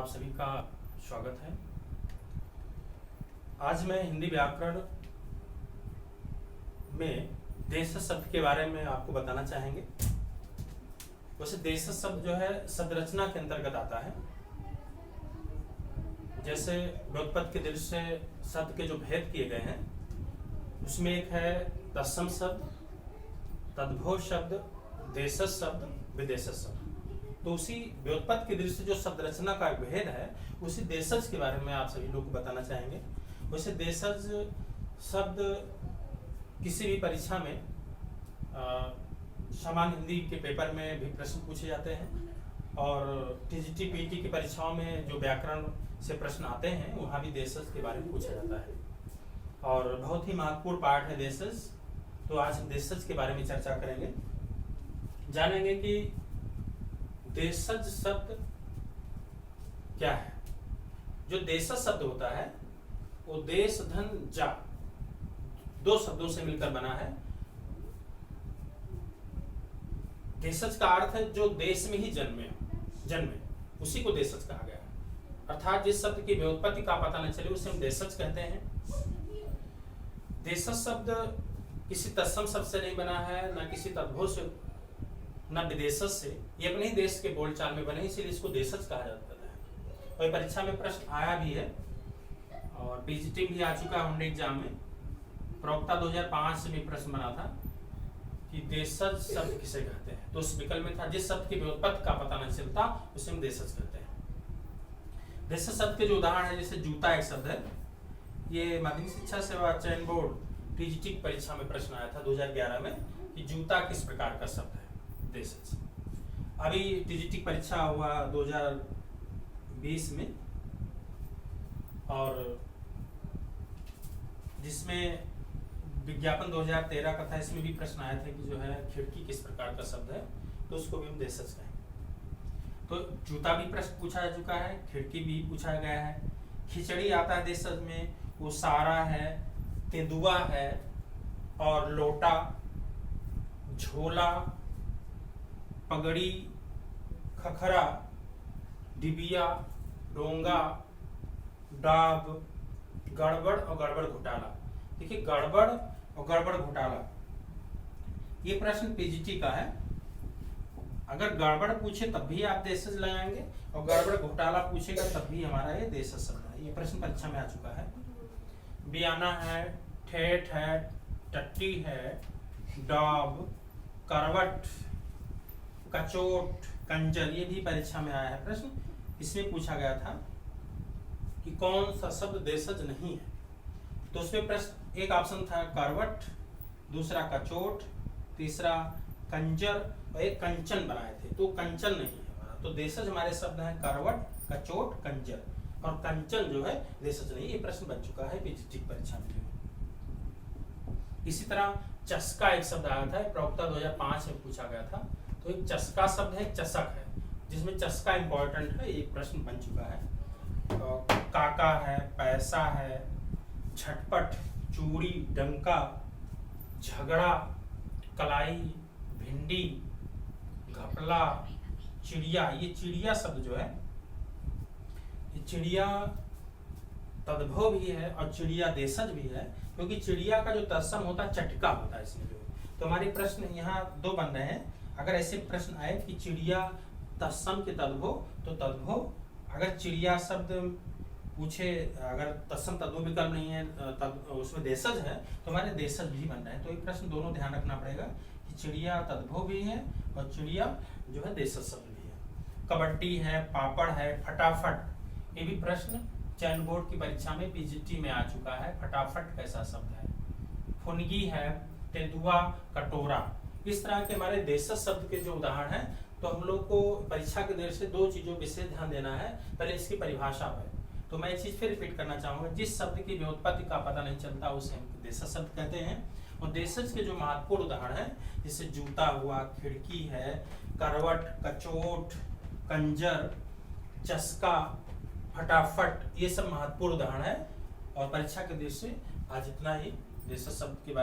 आप सभी का स्वागत है। आज मैं हिंदी व्याकरण में देशज शब्द के बारे में आपको बताना चाहेंगे। वैसे देशज शब्द जो है शब्द रचना के अंतर्गत आता है। जैसे व्युत्पत्ति के दृष्टि से शब्द के जो भेद किए गए हैं उसमें एक है तत्सम शब्द, तद्भव शब्द, देशज शब्द, विदेशज शब्द। तो उसी व्युत्पत्ति की दृष्टि से जो शब्द रचना का भेद है उसी देशज के बारे में आप सभी लोग को बताना चाहेंगे। वैसे देशज शब्द किसी भी परीक्षा में सामान्य हिंदी के पेपर में भी प्रश्न पूछे जाते हैं और टीजीटी पीटी की परीक्षाओं में जो व्याकरण से प्रश्न आते हैं वहाँ भी देशज के बारे में पूछा जाता है और बहुत ही महत्वपूर्ण पार्ट है देशज। तो आज हम देशज के बारे में चर्चा करेंगे, जानेंगे कि देशज शब्द क्या है। जो देशज शब्द होता है वो देश धन जा दो शब्दों से मिलकर बना है। देशज का अर्थ है जो देश में ही जन्मे उसी को देशज कहा गया है। अर्थात जिस शब्द की व्युत्पत्ति का पता न चले उसे हम देशज कहते हैं। देशज शब्द किसी तत्सम शब्द से नहीं बना है, न किसी तद्भव से, न विदेशज से। ये अपने ही देश के बोलचाल में बने, इसीलिए इसको देशज कहा जाता है। और परीक्षा में प्रश्न आया भी है और पीजीटी भी आ चुका है एग्जाम में। प्रवक्ता 2005 से भी प्रश्न बना था कि देशज शब्द किसे कहते हैं, तो उस विकल्प में था जिस शब्द की व्युत्पत्ति का पता नहीं चलता उसे हम देशज कहते हैं। देशज शब्द के जो उदाहरण है, जैसे जूता एक शब्द है। ये माध्यमिक शिक्षा सेवा चयन बोर्ड टीजीटी परीक्षा में प्रश्न आया था 2011 में कि जूता किस प्रकार का शब्द है, देशज। अभी टीजीटी परीक्षा हुआ 2020 में और जिसमें विज्ञापन 2013 का था, इसमें भी प्रश्न आया था कि जो है खिड़की किस प्रकार का शब्द है, तो उसको भी हम देशज कहेंगे। तो जूता भी प्रश्न पूछा जा चुका है, खिड़की भी पूछा गया है। खिचड़ी आता है देशज में, वो सारा है, तेंदुआ है और लोटा, झोला, पगड़ी, खखरा, डिबिया, डोंगा, डाब, गड़बड़ और गड़बड़ घोटाला। देखिए गड़बड़ और गड़बड़ घोटाला ये प्रश्न पीजीटी का है। अगर गड़बड़ पूछे तब भी आप देशज लगाएंगे और गड़बड़ घोटाला पूछेगा तब भी हमारा ये देशज शब्द है। ये प्रश्न परीक्षा में आ चुका है। बियाना है, ठेठ है, टट्टी है, डाब, करवट, कचोट, कंजर, ये भी परीक्षा में आया है प्रश्न। इसमें पूछा गया था कि कौन सा शब्द देशज नहीं है, तो उसमें प्रश्न एक ऑप्शन था करवट, दूसरा कचोट, तीसरा कंजर और एक कंचन बनाए थे, तो कंचन नहीं है हमारा। तो देशज हमारे शब्द हैं करवट, कचोट, कंजर और कंचन जो है देशज नहीं। ये प्रश्न बन चुका है पीजीटी परीक्षा में। इसी तरह चस्का एक शब्द आया था, प्रवक्ता 2005 में पूछा गया था। तो एक चस्का शब्द है, चषक है, जिसमें चस्का इंपॉर्टेंट है, एक प्रश्न बन चुका है। काका है, पैसा है, झटपट, चूड़ी, डंका, झगड़ा, कलाई, भिंडी, घपला, चिड़िया। ये चिड़िया शब्द जो है, ये चिड़िया तद्भव भी है और चिड़िया देशज भी है, क्योंकि चिड़िया का जो तत्सम होता है चटका होता है इसमें जो। तो हमारे प्रश्न यहाँ दो बन रहे हैं। अगर ऐसे प्रश्न आए कि चिड़िया तत्सम के तद्भव, तो तद्भव। अगर चिड़िया शब्द पूछे, अगर तत्सम तद्भव विकल्प नहीं है उसमें देशज है, तो हमारे देशज भी बन रहे हैं। तो एक प्रश्न दोनों ध्यान रखना पड़ेगा कि चिड़िया तद्भव भी है और चिड़िया जो है देशज शब्द भी है। कबड्डी है, पापड़ है, फटाफट, ये भी प्रश्न चयन बोर्ड की परीक्षा में पीजीटी में आ चुका है। फटाफट कैसा शब्द है। फुनगी है, तेंदुआ, कटोरा। इस तरह के हमारे देशज शब्द के जो उदाहरण हैं, तो हम लोग को परीक्षा के दृष्टि से दो चीजों विशेष ध्यान देना है। पहले इसकी परिभाषा पर, तो मैं एक चीज फिर रिपीट करना चाहूंगा, जिस शब्द की व्युत्पत्ति का पता नहीं चलता उसे हम देशज शब्द कहते हैं। और देशज के जो महत्वपूर्ण उदाहरण हैं, जैसे जूता हुआ, खिड़की है, करवट, कचोट, कंजर, चस्का, फटाफट, ये सब महत्वपूर्ण उदाहरण है। और परीक्षा के दृष्टि से आज इतना ही देशज शब्द के बारे में।